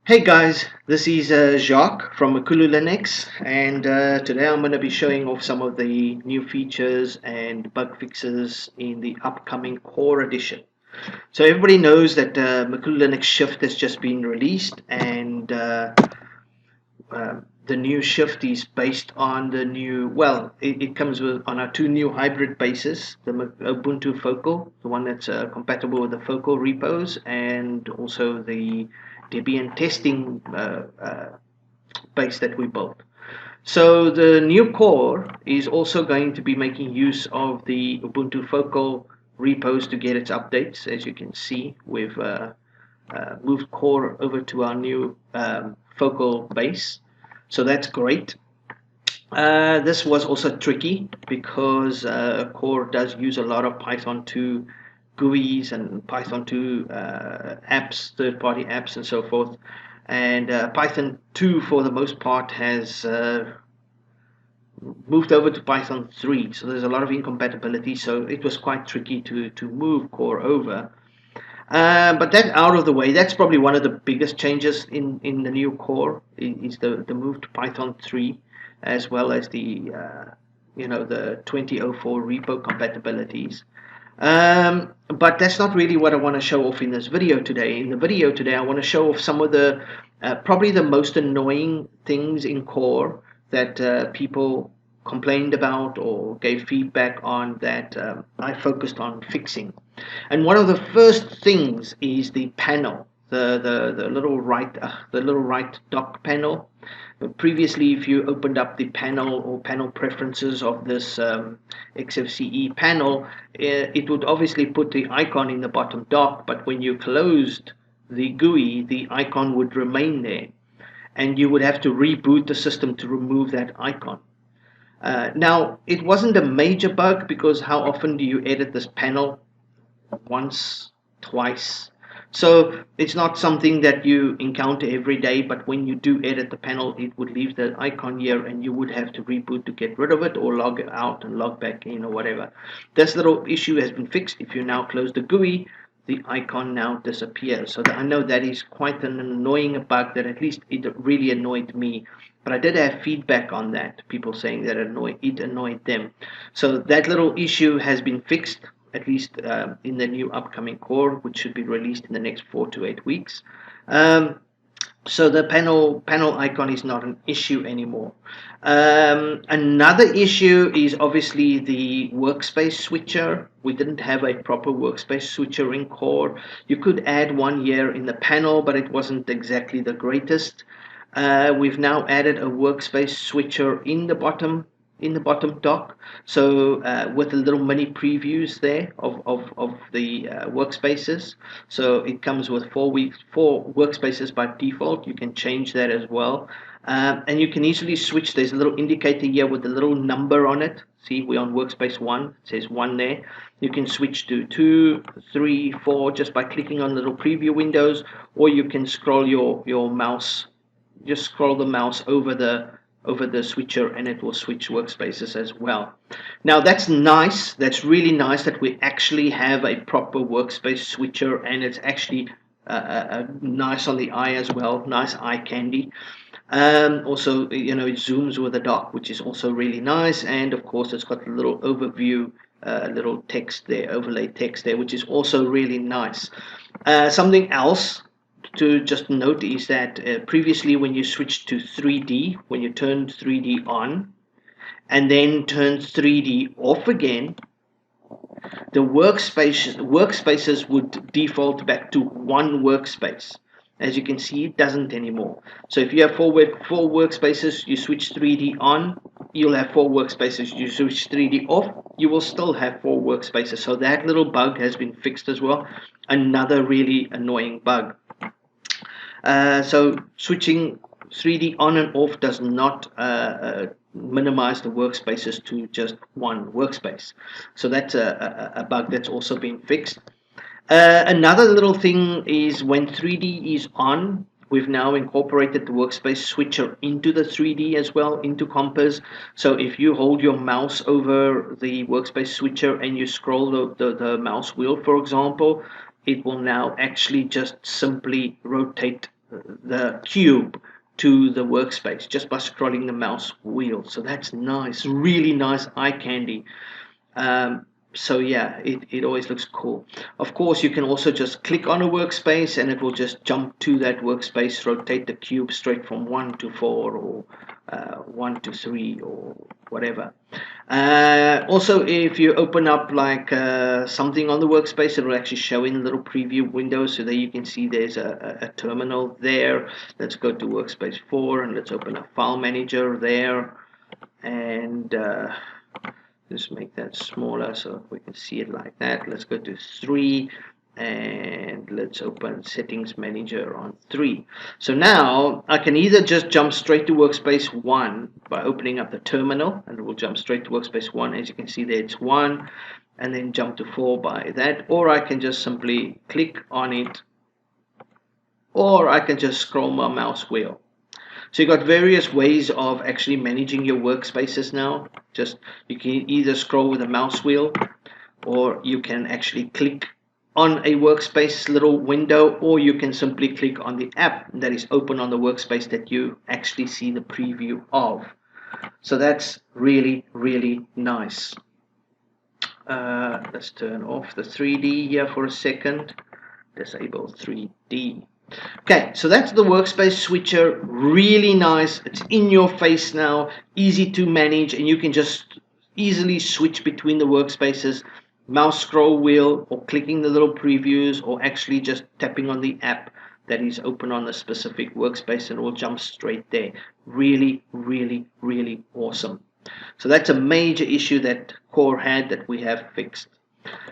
Hey guys, this is Jacques from MakuluLinux, and today I'm going to be showing off some of the new features and bug fixes in the upcoming Core Edition. So everybody knows that MakuluLinux Shift has just been released, and the new Shift is based on the new, it comes with on our two new hybrid bases, the Ubuntu Focal, the one that's compatible with the Focal repos, and also the Debian testing base that we built. So the new core is also going to be making use of the Ubuntu Focal repos to get its updates. As you can see, we've moved core over to our new Focal base. So that's great. This was also tricky because core does use a lot of Python 2 GUIs and Python 2 apps, third-party apps, and so forth. And Python 2, for the most part, has moved over to Python 3. So there's a lot of incompatibility. So it was quite tricky to move core over. But that out of the way, that's probably one of the biggest changes in the new core is the move to Python 3, as well as the 2004 repo compatibilities. But that's not really what I want to show off in this video today. In the video today, I want to show off some of the probably the most annoying things in core that people complained about or gave feedback on that I focused on fixing. And one of the first things is the panel, the little right dock panel. Previously, if you opened up the panel or panel preferences of this XFCE panel, it would obviously put the icon in the bottom dock, but when you closed the GUI, the icon would remain there, and you would have to reboot the system to remove that icon. Now, it wasn't a major bug because how often do you edit this panel? Once, twice. So it's not something that you encounter every day, but when you do edit the panel, it would leave the icon here and you would have to reboot to get rid of it or log out and log back in or whatever. This little issue has been fixed. If you now close the GUI, the icon now disappears. So I know that is quite an annoying bug that at least it really annoyed me. But I did have feedback on that, people saying that it annoyed them. So that little issue has been fixed, at least in the new upcoming core, which should be released in the next 4 to 8 weeks. So the panel icon is not an issue anymore. Another issue is obviously the workspace switcher. We didn't have a proper workspace switcher in core. You could add one here in the panel, but it wasn't exactly the greatest. We've now added a workspace switcher in the bottom dock, so with the little mini previews there of the workspaces. So it comes with four workspaces by default. You can change that as well, and you can easily switch. There's a little indicator here with a little number on it. See, we're on workspace 1. It says 1 there. You can switch to 2, 3, 4 just by clicking on little preview windows, or you can scroll your mouse. Just scroll the mouse over the switcher and it will switch workspaces as well. Now that's nice. That's really nice that we actually have a proper workspace switcher, and it's actually nice on the eye as well. Nice eye candy. Also, it zooms with the dock, which is also really nice. And of course, it's got a little overview, little text there, overlay text there, which is also really nice. Something else to just note is that previously when you switched to 3D, when you turned 3D on and then turned 3D off again, the workspaces would default back to one workspace. As you can see, it doesn't anymore. So if you have four workspaces, you switch 3D on, you'll have 4 workspaces. You switch 3D off, you will still have 4 workspaces. So that little bug has been fixed as well. Another really annoying bug. So switching 3D on and off does not minimize the workspaces to just one workspace. So that's a bug that's also been fixed. Another little thing is when 3D is on, we've now incorporated the workspace switcher into the 3D as well, into Compass. So if you hold your mouse over the workspace switcher and you scroll the mouse wheel, for example, it will now actually just simply rotate the cube to the workspace just by scrolling the mouse wheel. So that's nice, really nice eye candy. So yeah, it always looks cool. Of course, you can also just click on a workspace and it will just jump to that workspace, rotate the cube straight from 1 to 4 or 1 to 3 or whatever. Also, if you open up like something on the workspace, it will actually show in a little preview window. So there you can see there's a terminal there. Let's go to workspace 4 and let's open a file manager there. And just make that smaller so we can see it like that. Let's go to 3 and let's open settings manager on 3. So now I can either just jump straight to workspace 1 by opening up the terminal, and it will jump straight to workspace 1. As you can see there, it's 1, and then jump to 4 by that, or I can just simply click on it, or I can just scroll my mouse wheel. So you've got various ways of actually managing your workspaces now. Just you can either scroll with a mouse wheel, or you can actually click on a workspace little window, or you can simply click on the app that is open on the workspace that you actually see the preview of. So that's really, really nice. Let's turn off the 3D here for a second. Disable 3D. Okay, so that's the workspace switcher. Really nice. It's in your face now, easy to manage, and you can just easily switch between the workspaces, mouse scroll wheel, or clicking the little previews, or actually just tapping on the app that is open on the specific workspace, and it will jump straight there. Really, really, really awesome. So that's a major issue that Core had that we have fixed.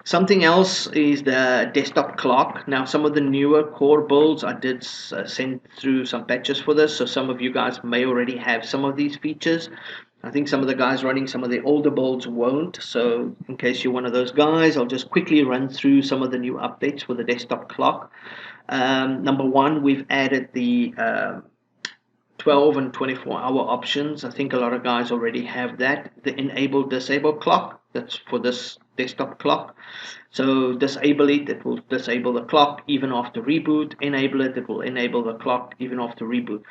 Something else is the desktop clock. Now, some of the newer Core builds, I did send through some patches for this, so some of you guys may already have some of these features. I think some of the guys running some of the older builds won't, so in case you're one of those guys, I'll just quickly run through some of the new updates for the desktop clock. Number one, we've added the 12 and 24-hour options. I think a lot of guys already have that. The enable disable clock, that's for this desktop clock. So disable it, it will disable the clock even after reboot. Enable it, it will enable the clock even after reboot.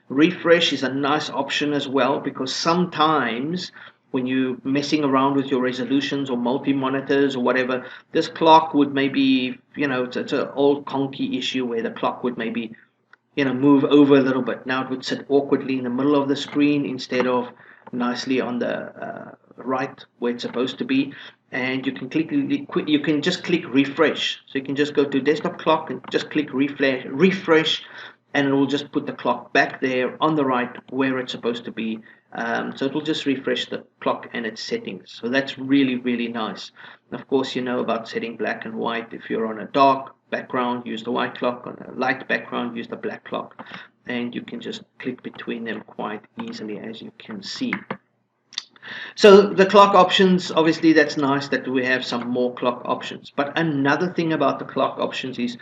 Refresh is a nice option as well, because sometimes when you're messing around with your resolutions or multi-monitors or whatever, this clock would maybe, it's an old conky issue where the clock would maybe move over a little bit. Now it would sit awkwardly in the middle of the screen instead of nicely on the right where it's supposed to be. And you can just click refresh. So you can just go to desktop clock and just click refresh, and it will just put the clock back there on the right where it's supposed to be. So it will just refresh the clock and its settings. So that's really, really nice. And of course, you know about setting black and white. If you're on a dark background, use the white clock. On a light background, use the black clock. And you can just click between them quite easily, as you can see. So the clock options, obviously that's nice that we have some more clock options. But another thing about the clock options is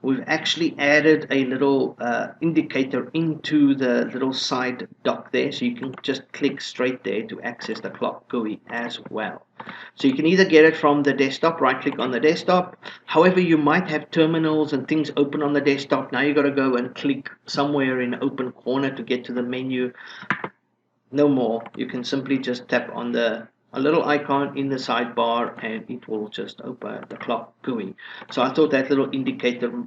we've actually added a little indicator into the little side dock there. So you can just click straight there to access the clock GUI as well. So you can either get it from the desktop, right click on the desktop. However, you might have terminals and things open on the desktop. Now you got to go and click somewhere in the open corner to get to the menu. No more. You can simply just tap on a little icon in the sidebar and it will just open the clock GUI. So I thought that little indicator,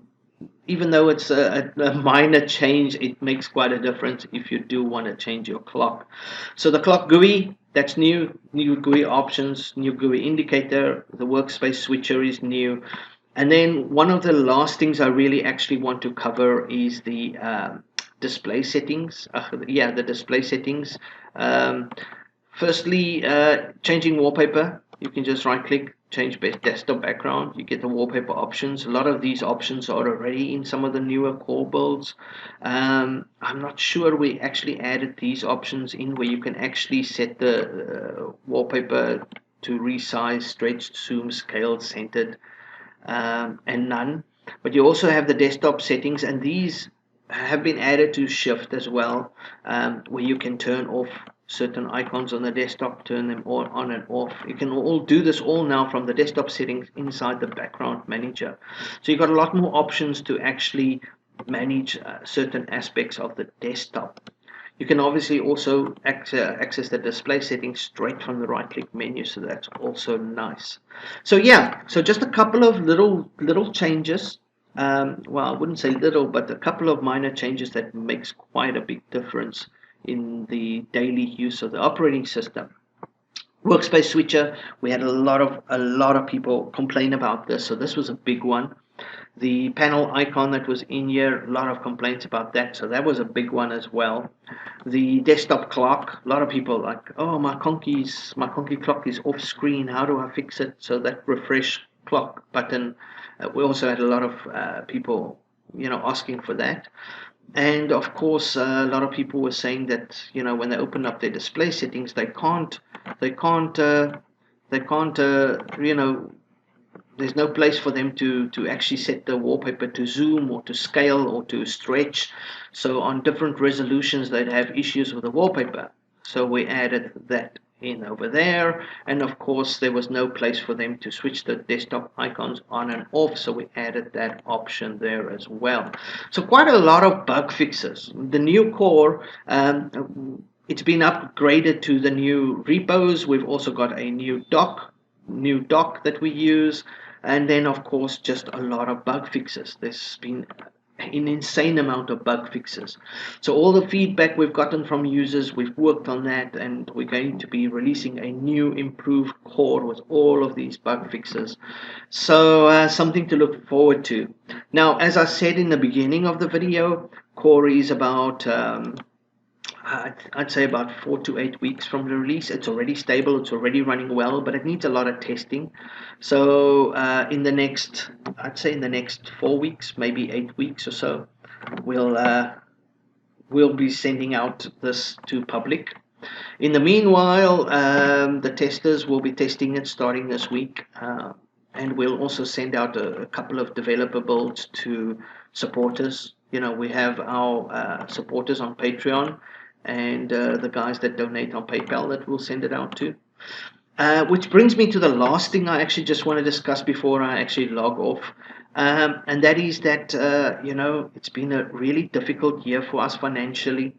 even though it's a minor change, it makes quite a difference if you do want to change your clock. So the clock GUI, that's new GUI options, new GUI indicator. The workspace switcher is new. And then one of the last things I really actually want to cover is the display settings. The display settings. Firstly, changing wallpaper. You can just right click, change desktop background. You get the wallpaper options. A lot of these options are already in some of the newer Core builds. I'm not sure we actually added these options in where you can actually set the wallpaper to resize, stretched, zoom, scaled, centered, and none. But you also have the desktop settings, and these have been added to Shift as well, where you can turn off certain icons on the desktop, turn them all on and off. You can all do this all now from the desktop settings inside the background manager. So you've got a lot more options to actually manage certain aspects of the desktop. You can obviously also access the display settings straight from the right-click menu, so that's also nice. So yeah, so just a couple of little changes. Well, I wouldn't say little, but a couple of minor changes that makes quite a big difference in the daily use of the operating system. Workspace switcher, we had a lot of people complain about this, so this was a big one. The panel icon that was in here, a lot of complaints about that, so that was a big one as well. The desktop clock, a lot of people like, oh, my conky clock is off screen, how do I fix it? So that refresh clock button, we also had a lot of people asking for that. And of course, a lot of people were saying that when they open up their display settings, they can't they can't there's no place for them to actually set the wallpaper to zoom or to scale or to stretch. So on different resolutions, they'd have issues with the wallpaper. So we added that in over there. And of course, there was no place for them to switch the desktop icons on and off. So we added that option there as well. So quite a lot of bug fixes. The new core, it's been upgraded to the new repos. We've also got a new dock that we use, and then of course just a lot of bug fixes. There's been an insane amount of bug fixes. So all the feedback we've gotten from users, we've worked on that, and we're going to be releasing a new improved core with all of these bug fixes. So something to look forward to. Now, as I said in the beginning of the video, core is about I'd say about 4 to 8 weeks from the release. It's already stable, it's already running well, but it needs a lot of testing. So I'd say in the next 4 weeks, maybe 8 weeks or so, we'll be sending out this to public. In the meanwhile, the testers will be testing it starting this week, and we'll also send out a couple of developer builds to supporters. We have our supporters on Patreon, and the guys that donate on PayPal that we'll send it out to. Which brings me to the last thing I actually just want to discuss before I actually log off. And that is that, it's been a really difficult year for us financially.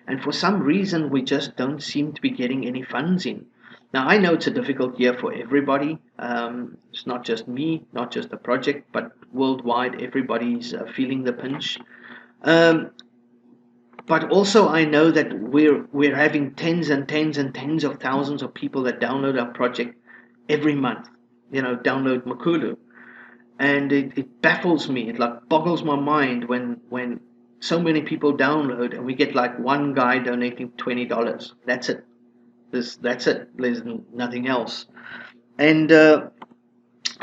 And for some reason, we just don't seem to be getting any funds in. Now, I know it's a difficult year for everybody. It's not just me, not just the project, but worldwide, everybody's feeling the pinch. But also I know that we're having tens and tens and tens of thousands of people that download our project every month, download Makulu. And it baffles me, it like boggles my mind when so many people download and we get like one guy donating $20. That's it. That's it. There's nothing else. And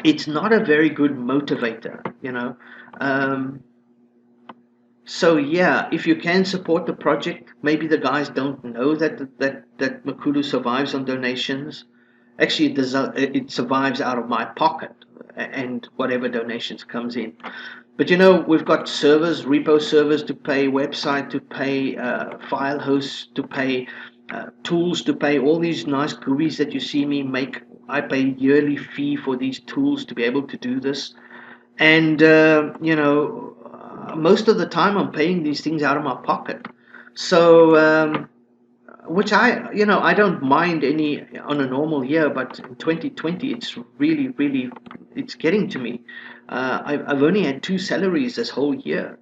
it's not a very good motivator. So yeah, if you can support the project, maybe the guys don't know that Makulu survives on donations. Actually, it survives out of my pocket and whatever donations comes in. But we've got servers, repo servers to pay, website to pay, file hosts to pay, tools to pay, all these nice GUIs that you see me make. I pay yearly fee for these tools to be able to do this. And, most of the time I'm paying these things out of my pocket. So, which I don't mind any on a normal year, but in 2020, it's really, really, it's getting to me. I've only had 2 salaries this whole year.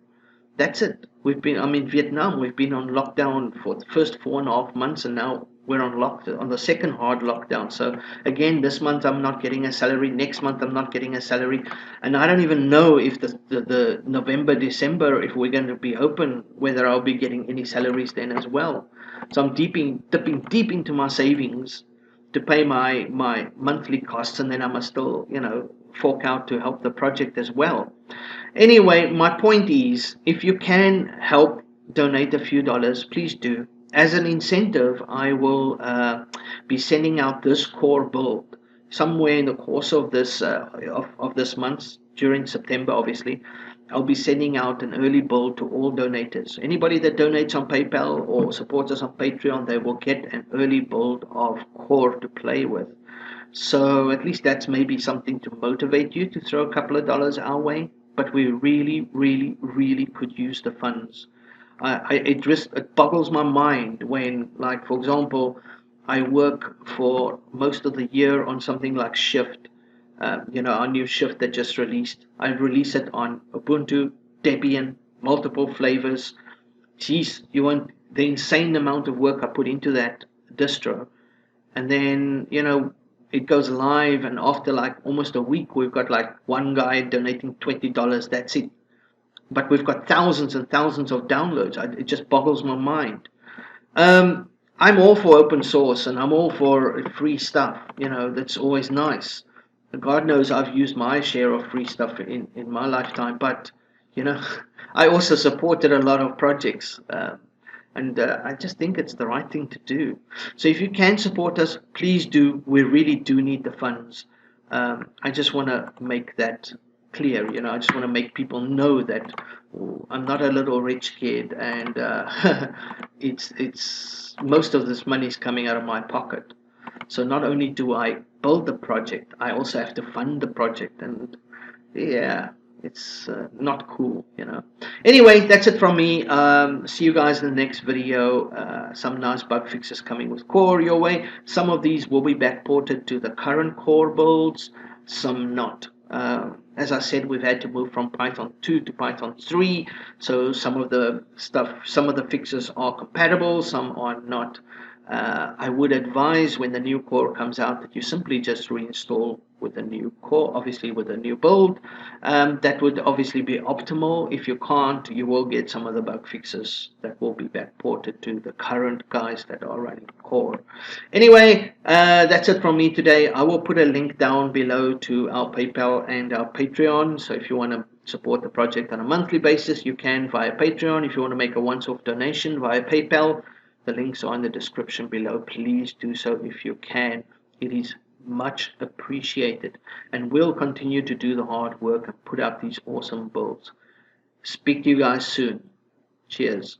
That's it. I'm in Vietnam. We've been on lockdown for the first 4.5 months, and now we're on the second hard lockdown. So again, this month I'm not getting a salary. Next month I'm not getting a salary, and I don't even know if the November, December, if we're going to be open, whether I'll be getting any salaries then as well. So I'm dipping deep into my savings to pay my monthly costs, and then I must still fork out to help the project as well. Anyway, my point is, if you can help donate a few dollars, please do. As an incentive, I will be sending out this core build somewhere in the course of this month, during September, obviously. I'll be sending out an early build to all donators. Anybody that donates on PayPal or supports us on Patreon, they will get an early build of core to play with. So at least that's maybe something to motivate you to throw a couple of dollars our way. but we really could use the funds. It boggles my mind when, like, for example, I work for most of the year on something like Shift, our new Shift that just released. I release it on Ubuntu, Debian, multiple flavors. Geez, you want the insane amount of work I put into that distro, and then it goes live, and after like almost a week, we've got like one guy donating $20. That's it, but we've got thousands and thousands of downloads. It just boggles my mind. Um, I'm all for open source and I'm all for free stuff. That's always nice. God knows I've used my share of free stuff in my lifetime, but you know, I also supported a lot of projects. And I just think it's the right thing to do. So if you can support us, please do. We really do need the funds. I just want to make that clear. I just want to make people know that I'm not a little rich kid, and it's most of this money is coming out of my pocket. So not only do I build the project, I also have to fund the project, and yeah, it's not cool. Anyway, that's it from me. See you guys in the next video. Some nice bug fixes coming with Core your way. Some of these will be backported to the current Core builds, some not. As I said, we've had to move from Python 2 to Python 3, so some of the fixes are compatible, some are not. I would advise when the new core comes out that you simply just reinstall with a new core, obviously with a new build. That would obviously be optimal. If you can't, you will get some of the bug fixes that will be backported to the current guys that are running core. Anyway, that's it from me today. I will put a link down below to our PayPal and our Patreon. So if you want to support the project on a monthly basis, you can via Patreon. If you want to make a once-off donation via PayPal, the links are in the description below. Please do so if you can. It is much appreciated, and we'll continue to do the hard work and put out these awesome builds. Speak to you guys soon. Cheers.